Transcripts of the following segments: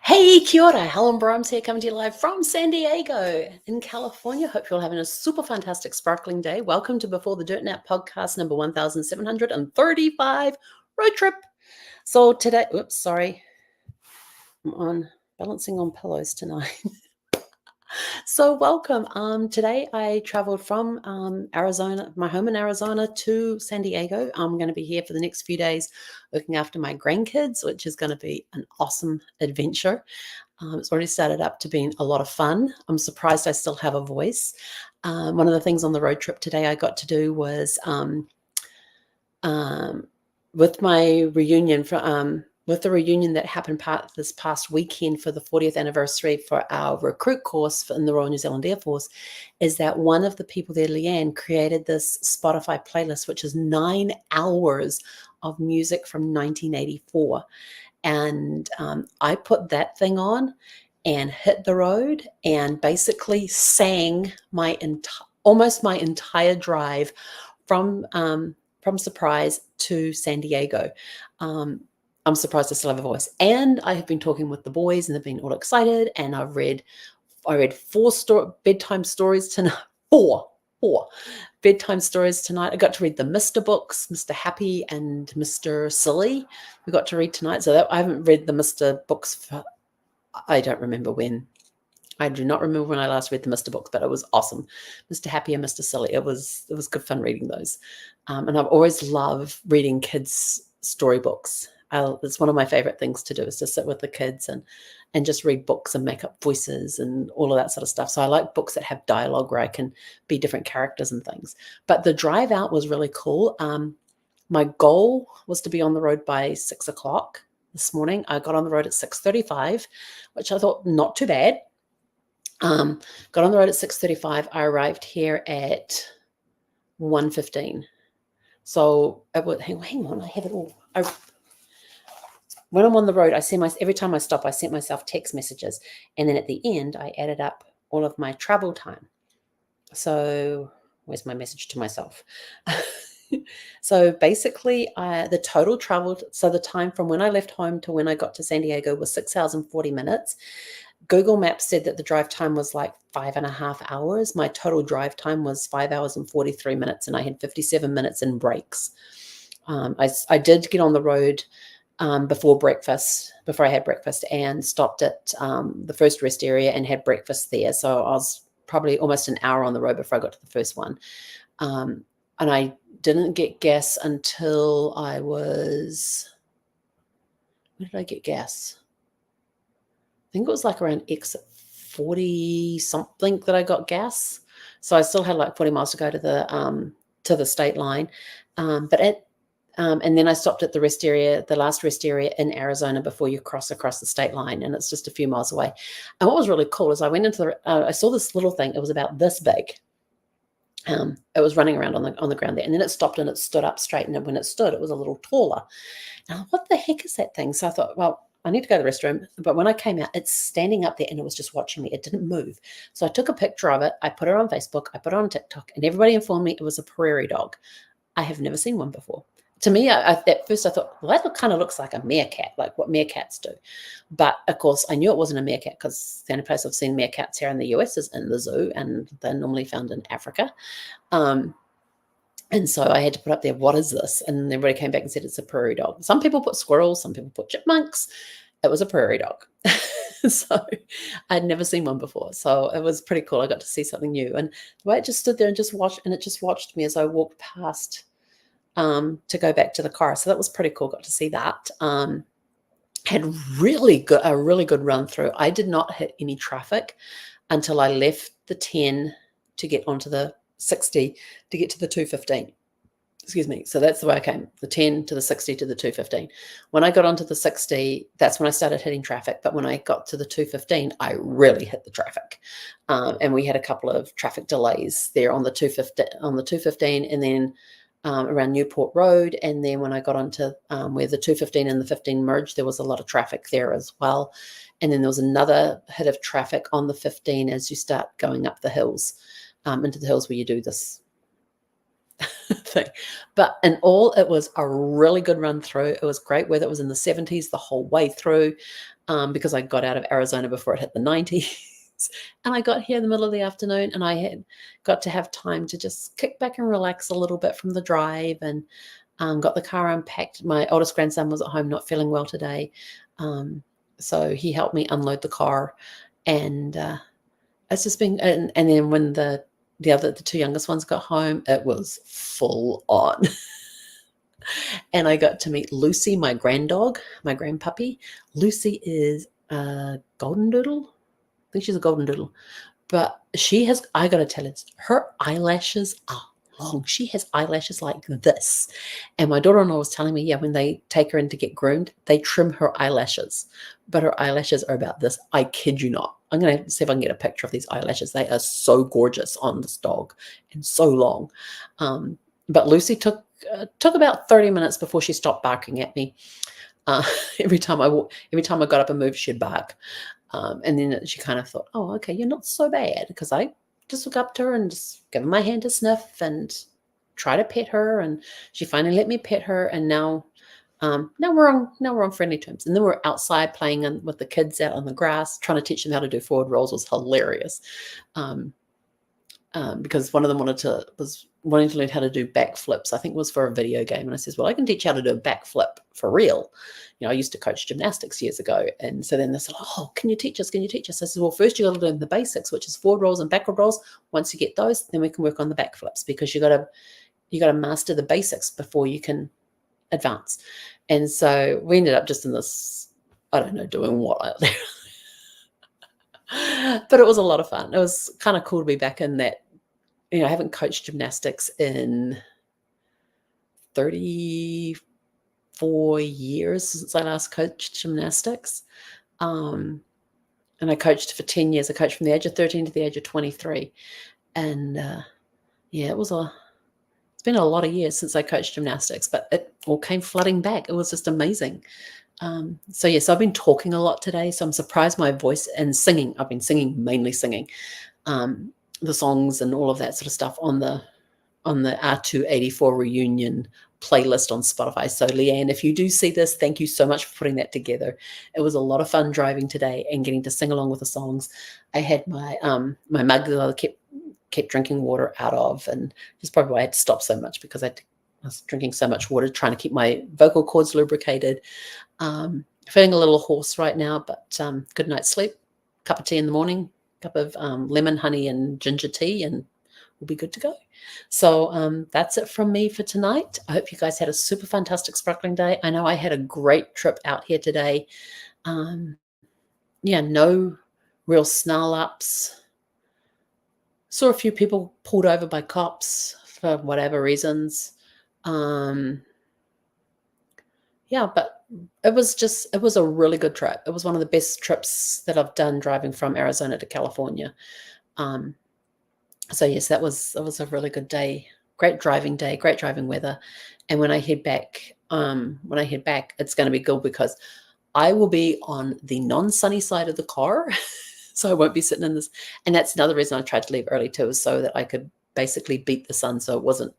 Hey, kia ora. Helen Brahms here, coming to you live from San Diego in California. Hope you're all having a super fantastic, sparkling day. Welcome to Before the Dirt Nap podcast number 1735, Road Trip. So today, oops, sorry, I'm on balancing on pillows tonight. So welcome. Today I traveled from Arizona, my home in Arizona, to San Diego. I'm going to be here for the next few days looking after my grandkids, which is going to be an awesome adventure. It's already started up to being a lot of fun. I'm surprised I still have a voice. One of the things on the road trip today I got to do was with my reunion with the reunion that happened this past weekend for the 40th anniversary for our recruit course in the Royal New Zealand Air Force, is that one of the people there, Leanne, created this Spotify playlist, which is 9 hours of music from 1984. And I put that thing on and hit the road and basically sang almost my entire drive from Surprise to San Diego. I'm surprised I still have a voice. And I have been talking with the boys and they've been all excited. And I read 4 bedtime stories tonight. Four bedtime stories tonight. I got to read the Mr. books, Mr. Happy and Mr. Silly. We got to read tonight. So I haven't read the Mr. books for, I don't remember when. I do not remember when I last read the Mr. books, but it was awesome. Mr. Happy and Mr. Silly. It was good fun reading those. And I've always loved reading kids' storybooks. It's one of my favorite things to do, is to sit with the kids and just read books and make up voices and all of that sort of stuff. So I like books that have dialogue where I can be different characters and things. But the drive out was really cool. My goal was to be on the road by 6 o'clock this morning. I got on the road at 6:35, which I thought not too bad. Got on the road at 6:35. I arrived here at 1:15. So hang on, I have it all. When I'm on the road, every time I stop, I sent myself text messages. And then at the end, I added up all of my travel time. So where's my message to myself? So basically, the total travel, so the time from when I left home to when I got to San Diego was 6 hours and 40 minutes. Google Maps said that the drive time was like 5.5 hours. My total drive time was 5 hours and 43 minutes, and I had 57 minutes in breaks. I did get on the road before I had breakfast, and stopped at the first rest area and had breakfast there. So I was probably almost an hour on the road before I got to the first one. And I didn't get gas until where did I get gas? I think it was like around exit 40 something that I got gas. So I still had like 40 miles to go to the state line. And then I stopped at the last rest area in Arizona before you cross across the state line, and it's just a few miles away. And what was really cool is I went into I saw this little thing. It was about this big. It was running around on the ground there, and then it stopped and it stood up straight. And when it stood, it was a little taller. Now, what the heck is that thing? So I thought, well, I need to go to the restroom. But when I came out, it's standing up there and it was just watching me. It didn't move. So I took a picture of it. I put it on Facebook. I put it on TikTok, and everybody informed me it was a prairie dog. I have never seen one before. To me, at first I thought, well, that kind of looks like a meerkat, like what meerkats do. But of course, I knew it wasn't a meerkat because the only place I've seen meerkats here in the US is in the zoo, and they're normally found in Africa. And so I had to put up there, what is this? And everybody came back and said it's a prairie dog. Some people put squirrels, some people put chipmunks. It was a prairie dog. So I'd never seen one before. So it was pretty cool. I got to see something new. And the way it just stood there and just watched, and it just watched me as I walked past to go back to the car. So that was pretty cool. Got to see that. Had a really good run through. I did not hit any traffic until I left the 10 to get onto the 60 to get to the 215. Excuse me. So that's the way I came, the 10 to the 60 to the 215. When I got onto the 60, that's when I started hitting traffic. But when I got to the 215, I really hit the traffic. And we had a couple of traffic delays there on the 215, and then around Newport Road. And then when I got onto where the 215 and the 15 merged, there was a lot of traffic there as well. And then there was another hit of traffic on the 15 as you start going up the hills, into the hills where you do this thing. But in all, it was a really good run through. It was great weather. It was in the 70s the whole way through, because I got out of Arizona before it hit the 90s. And I got here in the middle of the afternoon, and I had got to have time to just kick back and relax a little bit from the drive, and got the car unpacked. My oldest grandson was at home not feeling well today. So he helped me unload the car, and it's just been, and then when the two youngest ones got home, it was full on. And I got to meet Lucy, my granddog, my grandpuppy. Lucy is a golden doodle. I think she's a golden doodle. But she has, I got to tell you, her eyelashes are long. She has eyelashes like this. And my daughter-in-law was telling me, yeah, when they take her in to get groomed, they trim her eyelashes. But her eyelashes are about this. I kid you not. I'm going to see if I can get a picture of these eyelashes. They are so gorgeous on this dog and so long. But Lucy took about 30 minutes before she stopped barking at me. Every time I got up and moved, she'd bark. And then she kind of thought, oh, okay, you're not so bad, because I just look up to her and just give her my hand to sniff and try to pet her. And she finally let me pet her. And now we're on friendly terms. And then we're outside playing with the kids out on the grass, trying to teach them how to do forward rolls. Was hilarious. Because one of them was wanting to learn how to do backflips. I think it was for a video game. And I says, well, I can teach you how to do a backflip for real. I used to coach gymnastics years ago. And so then they said, oh, can you teach us? Can you teach us? I said, well, first you got to learn the basics, which is forward rolls and backward rolls. Once you get those, then we can work on the backflips, because you got to master the basics before you can advance. And so we ended up just in this, I don't know, doing what out there. But it was a lot of fun. It was kind of cool to be back in that. I haven't coached gymnastics in 34 years since I last coached gymnastics. And I coached for 10 years. I coached from the age of 13 to the age of 23. And it's been a lot of years since I coached gymnastics, but it all came flooding back. It was just amazing. So I've been talking a lot today. So I'm surprised my voice, and singing. I've been singing, mainly singing. The songs and all of that sort of stuff on the R284 reunion playlist on Spotify. So Leanne, if you do see this, thank you so much for putting that together. It was a lot of fun driving today and getting to sing along with the songs. I had my my mug that I kept drinking water out of, and that's probably why I had to stop so much, because I was drinking so much water, trying to keep my vocal cords lubricated. Feeling a little hoarse right now, but good night's sleep. Cup of tea in the morning. Cup of lemon, honey, and ginger tea, and we'll be good to go. So that's it from me for tonight. I hope you guys had a super fantastic sparkling day. I know I had a great trip out here today. No real snarl ups. Saw a few people pulled over by cops for whatever reasons. But it was a really good trip. It was one of the best trips that I've done, driving from Arizona to California. So yes, that was a really good day. Great driving day, great driving weather. And when I head back, it's going to be good, because I will be on the non-sunny side of the car. So I won't be sitting in this. And that's another reason I tried to leave early too, is so that I could basically beat the sun. So it wasn't.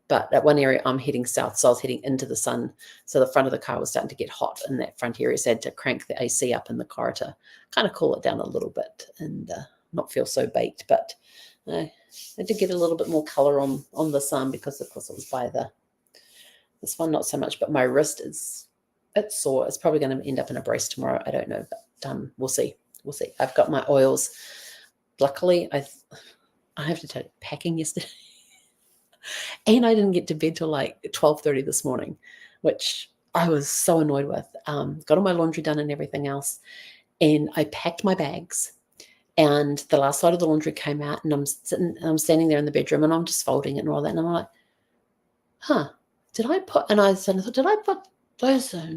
But at one area, I'm heading south, so I was heading into the sun. So the front of the car was starting to get hot in that front area. So I had to crank the AC up in the car to kind of cool it down a little bit and not feel so baked. But I did get a little bit more color on the sun, because of course it was by this one, not so much. But my wrist it's sore. It's probably going to end up in a brace tomorrow. I don't know, but we'll see. We'll see. I've got my oils. Luckily, I have to tell you, packing yesterday. And I didn't get to bed till like 12:30 this morning, which I was so annoyed with. Got all my laundry done and everything else. And I packed my bags. And the last load of the laundry came out, and I'm standing there in the bedroom, and I'm just folding it and all that. And I'm like, did I put those in?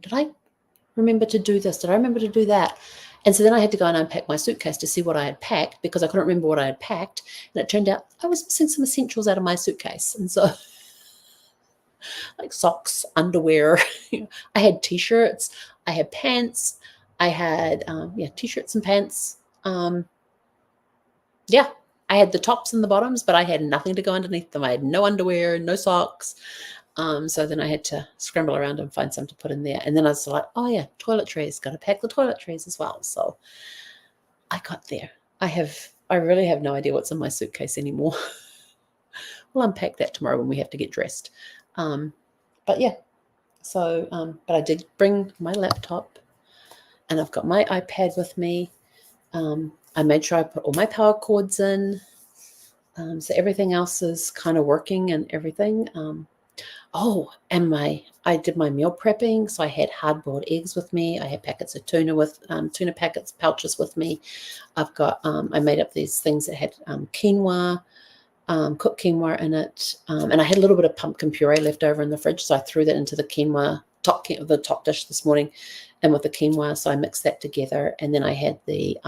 Did I remember to do this? Did I remember to do that? And so then I had to go and unpack my suitcase to see what I had packed, because I couldn't remember what I had packed. And it turned out I was missing some essentials out of my suitcase. And so like socks, underwear, I had T-shirts, I had pants, I had T-shirts and pants. I had the tops and the bottoms, but I had nothing to go underneath them. I had no underwear, no socks. So then I had to scramble around and find some to put in there. And then I was like, oh yeah, toiletries, got to pack the toiletries as well. So I got there. I really have no idea what's in my suitcase anymore. We'll unpack that tomorrow when we have to get dressed. But yeah, so, but I did bring my laptop and I've got my iPad with me. I made sure I put all my power cords in. So everything else is kind of working and everything. And I did my meal prepping. So I had hard-boiled eggs with me. I had packets of tuna tuna packets, pouches with me. I've got, I made up these things that had quinoa, cooked quinoa in it. And I had a little bit of pumpkin puree left over in the fridge. So I threw that into the top dish this morning and with the quinoa. So I mixed that together. And then I had the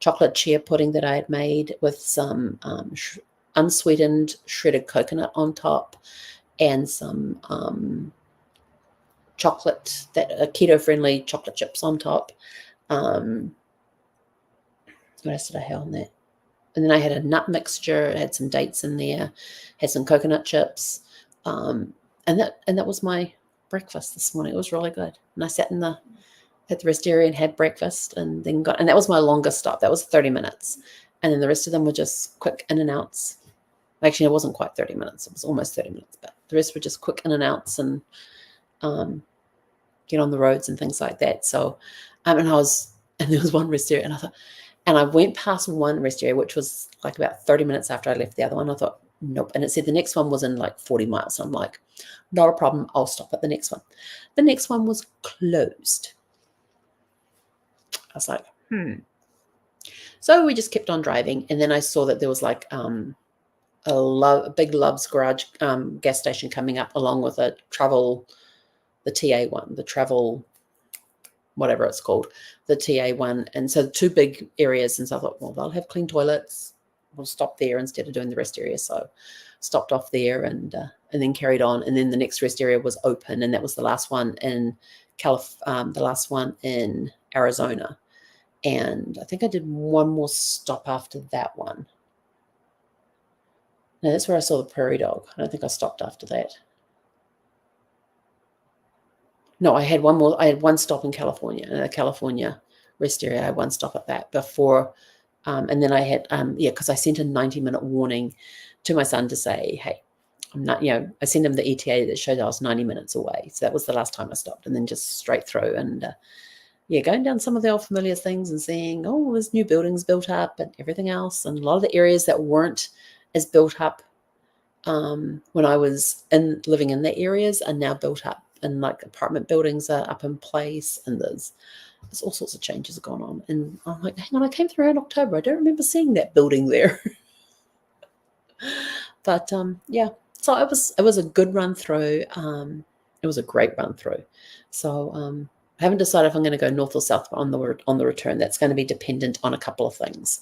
chocolate chia pudding that I had made with some unsweetened shredded coconut on top and some chocolate, keto-friendly chocolate chips on top. What else did I have on that? And then I had a nut mixture, had some dates in there, had some coconut chips. And that was my breakfast this morning. It was really good. And I sat at the rest area and had breakfast and then and that was my longest stop. That was 30 minutes. And then the rest of them were just quick in and outs. Actually, it wasn't quite 30 minutes. It was almost 30 minutes, but the rest were just quick in and outs and get on the roads and things like that. So, and there was one rest area and I went past one rest area, which was like about 30 minutes after I left the other one. I thought, nope. And it said the next one was in like 40 miles. So I'm like, not a problem. I'll stop at the next one. The next one was closed. I was like, So we just kept on driving. And then I saw that there was like a big Love's Garage gas station coming up along with the TA one, the travel, whatever it's called, the TA one. And so two big areas. And so I thought, well, they'll have clean toilets. We'll stop there instead of doing the rest area. So stopped off there and then carried on. And then the next rest area was open. And that was the last one in the last one in Arizona. And I think I did one more stop after that one. No, that's where I saw the prairie dog. I don't think I stopped after that. No, I had one more. I had one stop in California, in a California rest area. I had one stop at that before. And then I had, because I sent a 90-minute warning to my son to say, hey, I'm not, I sent him the ETA that showed I was 90 minutes away. So that was the last time I stopped, and then just straight through and, going down some of the old familiar things and seeing, there's new buildings built up and everything else. And a lot of the areas that weren't as built up when I was living in the areas are now built up, and like apartment buildings are up in place, and there's all sorts of changes going on. And I'm like, hang on, I came through in October. I don't remember seeing that building there. But so it was a good run through. It was a great run through. So I haven't decided if I'm going to go north or south on the return. That's going to be dependent on a couple of things.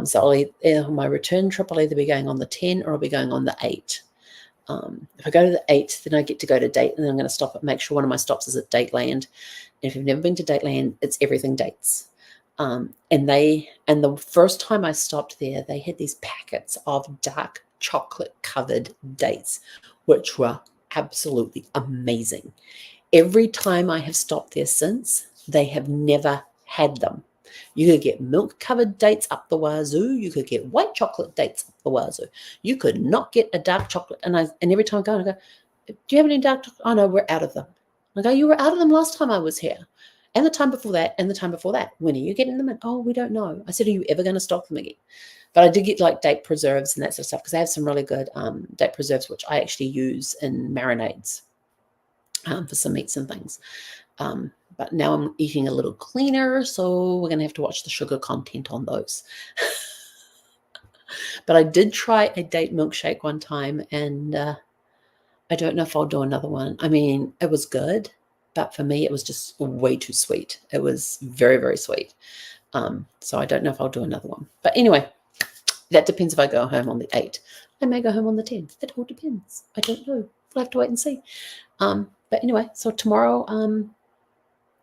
So on my return trip, I'll either be going on the 10 or I'll be going on the 8. If I go to the 8, then I get to go to Date, and then I'm going to stop at, make sure one of my stops is at Dateland. And if you've never been to Dateland, it's everything dates. And the first time I stopped there, they had these packets of dark chocolate covered dates, which were absolutely amazing. Every time I have stopped there since, they have never had them. You could get milk-covered dates up the wazoo. You could get white chocolate dates up the wazoo. You could not get a dark chocolate. And every time I go, do you have any dark chocolate? Oh, no, we're out of them. I go, you were out of them last time I was here. And the time before that, and the time before that. When are you getting them in? Oh, we don't know. I said, are you ever going to stock them again? But I did get like date preserves and that sort of stuff, because I have some really good date preserves, which I actually use in marinades for some meats and things. But now I'm eating a little cleaner, so we're going to have to watch the sugar content on those. But I did try a date milkshake one time, and I don't know if I'll do another one. I mean, it was good, but for me, it was just way too sweet. It was very, very sweet. So I don't know if I'll do another one. But anyway, that depends if I go home on the 8. I may go home on the 10. It all depends. I don't know. We'll have to wait and see. But anyway, so tomorrow,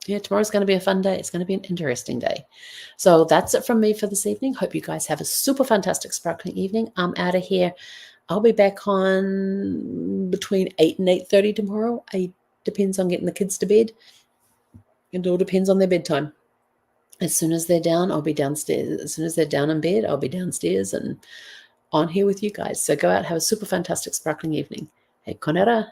Yeah, tomorrow's going to be a fun day. It's going to be an interesting day. So that's it from me for this evening. Hope you guys have a super fantastic, sparkling evening. I'm out of here. I'll be back on between 8 and 8:30 tomorrow. It depends on getting the kids to bed. It all depends on their bedtime. As soon as they're down, I'll be downstairs. As soon as they're down in bed, I'll be downstairs and on here with you guys. So go out, have a super fantastic, sparkling evening. Hey, konera.